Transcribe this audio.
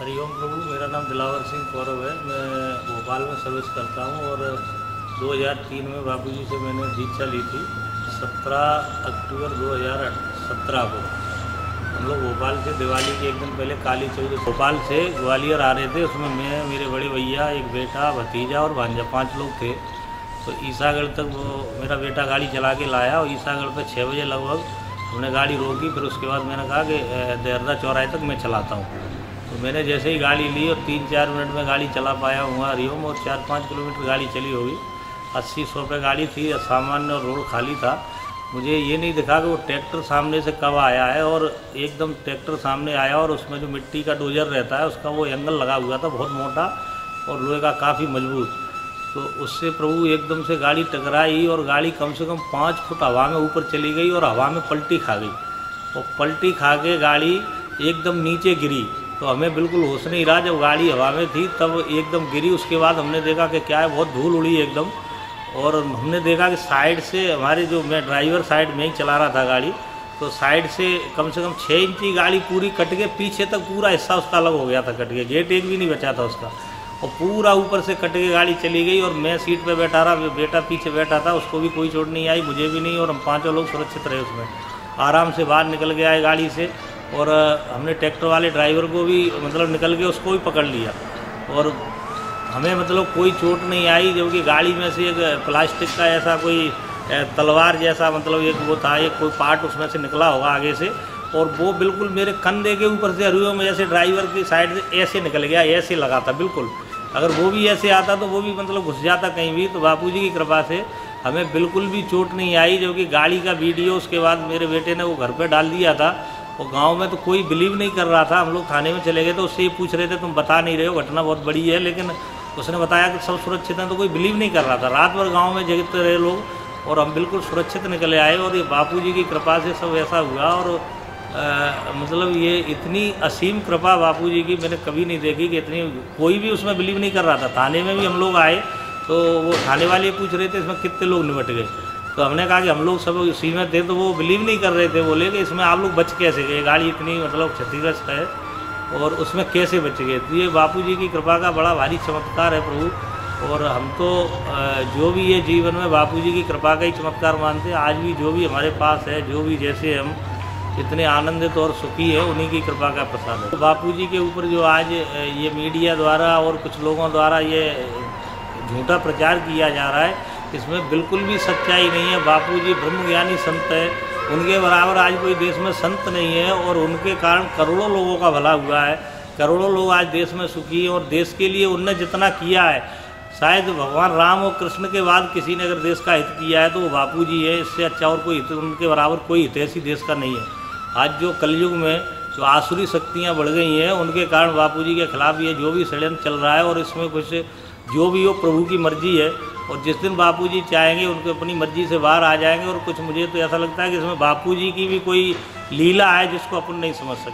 हरिओम प्रभु, मेरा नाम दिलावर सिंह कौरव है। मैं भोपाल में सर्विस करता हूँ और 2003 में बापूजी से मैंने दीक्षा ली थी। 17 अक्टूबर 2017 को हम लोग भोपाल से दिवाली के एक दिन पहले काली चौदस भोपाल से ग्वालियर आ रहे थे। उसमें मैं, मेरे बड़े भैया, एक बेटा, भतीजा और भांजा, 5 लोग थे। तो ईसागढ़ तक वो मेरा बेटा गाड़ी चला के लाया और ईसागढ़ पर 6 बजे लगभग हमने गाड़ी रोकी। फिर उसके बाद मैंने कहा कि देरदा चौराहे तक मैं चलाता हूँ। तो मैंने जैसे ही गाड़ी ली और 3-4 मिनट में गाड़ी चला पाया हुआ हरिओम, और 4-5 किलोमीटर गाड़ी चली होगी। 80-100 पे गाड़ी थी, सामान्य और रोड खाली था। मुझे ये नहीं दिखा कि वो ट्रैक्टर सामने से कब आया है, और एकदम ट्रैक्टर सामने आया और उसमें जो मिट्टी का डोजर रहता है उसका वो एंगल लगा हुआ था, बहुत मोटा और लोहे का काफ़ी मजबूत। तो उससे प्रभु एकदम से गाड़ी टकराई और गाड़ी कम से कम 5 फुट हवा में ऊपर चली गई और हवा में पलटी खा गई। और पलटी खा के गाड़ी एकदम नीचे गिरी। तो हमें बिल्कुल होश नहीं रहा, जब गाड़ी हवा में थी तब एकदम गिरी। उसके बाद हमने देखा कि क्या है, बहुत धूल उड़ी एकदम। और हमने देखा कि साइड से हमारे जो, मैं ड्राइवर साइड में ही चला रहा था गाड़ी, तो साइड से कम 6 इंच की गाड़ी पूरी कट के पीछे तक पूरा हिस्सा उसका अलग हो गया था, कट के। गेट एक भी नहीं बचा था उसका, और पूरा ऊपर से कट के गाड़ी चली गई। और मैं सीट पे बैठा रहा, बेटा पीछे बैठा था, उसको भी कोई चोट नहीं आई, मुझे भी नहीं। और हम 5 लोग सुरक्षित रहे, उसमें आराम से बाहर निकल गया है गाड़ी से। और हमने ट्रैक्टर वाले ड्राइवर को भी निकल के उसको भी पकड़ लिया। और हमें कोई चोट नहीं आई, जबकि गाड़ी में से एक प्लास्टिक का ऐसा कोई तलवार जैसा एक वो था, एक कोई पार्ट उसमें से निकला होगा आगे से, और वो बिल्कुल मेरे कंधे के ऊपर से हरिओम में जैसे ड्राइवर की साइड से ऐसे निकल गया, ऐसे लगा था बिल्कुल। अगर वो भी ऐसे आता तो वो भी घुस जाता कहीं भी। तो बापूजी की कृपा से हमें बिल्कुल भी चोट नहीं आई, जबकि गाड़ी का वीडियो उसके बाद मेरे बेटे ने वो घर पर डाल दिया था। और गांव में तो कोई बिलीव नहीं कर रहा था। हम लोग थाने में चले गए तो उससे ये पूछ रहे थे, तुम बता नहीं रहे हो, घटना बहुत बड़ी है। लेकिन उसने बताया कि सब सुरक्षित हैं, तो कोई बिलीव नहीं कर रहा था। रात भर गांव में जगते रहे लोग, और हम बिल्कुल सुरक्षित निकले आए। और ये बापूजी की कृपा से सब ऐसा हुआ। और ये इतनी असीम कृपा बापूजी की मैंने कभी नहीं देखी कि इतनी, कोई भी उसमें बिलीव नहीं कर रहा था। थाने में भी हम लोग आए तो वो थाने वाले पूछ रहे थे इसमें कितने लोग निपट गए। तो हमने कहा कि हम लोग सब उसी में थे, तो वो बिलीव नहीं कर रहे थे। बोले कि इसमें आप लोग बच कैसे गए, गाड़ी इतनी क्षतिग्रस्त है और उसमें कैसे बच गए। तो ये बापूजी की कृपा का बड़ा भारी चमत्कार है प्रभु। और हम तो जो भी ये जीवन में बापूजी की कृपा का ही चमत्कार मानते हैं। आज भी जो भी हमारे पास है, जो भी जैसे हम इतने आनंदित और सुखी है, उन्हीं की कृपा का प्रसाद है। तो बापूजी के ऊपर जो आज ये मीडिया द्वारा और कुछ लोगों द्वारा ये झूठा प्रचार किया जा रहा है, इसमें बिल्कुल भी सच्चाई नहीं है। बापूजी ब्रह्मज्ञानी संत है, उनके बराबर आज कोई देश में संत नहीं है। और उनके कारण करोड़ों लोगों का भला हुआ है, करोड़ों लोग आज देश में सुखी हैं। और देश के लिए उनने जितना किया है, शायद भगवान राम और कृष्ण के बाद किसी ने अगर देश का हित किया है तो वो बापूजी है। इससे अच्छा और कोई हित, उनके बराबर कोई हितैषी देश का नहीं है। आज जो कलयुग में जो आसुरी शक्तियाँ बढ़ गई हैं, उनके कारण बापूजी के खिलाफ ये जो भी षड्यंत्र चल रहा है, और इसमें कुछ जो भी हो प्रभु की मर्जी है। और जिस दिन बापूजी चाहेंगे उनको अपनी मर्जी से बाहर आ जाएंगे। और कुछ मुझे तो ऐसा लगता है कि इसमें बापूजी की भी कोई लीला है जिसको अपन नहीं समझ सकते।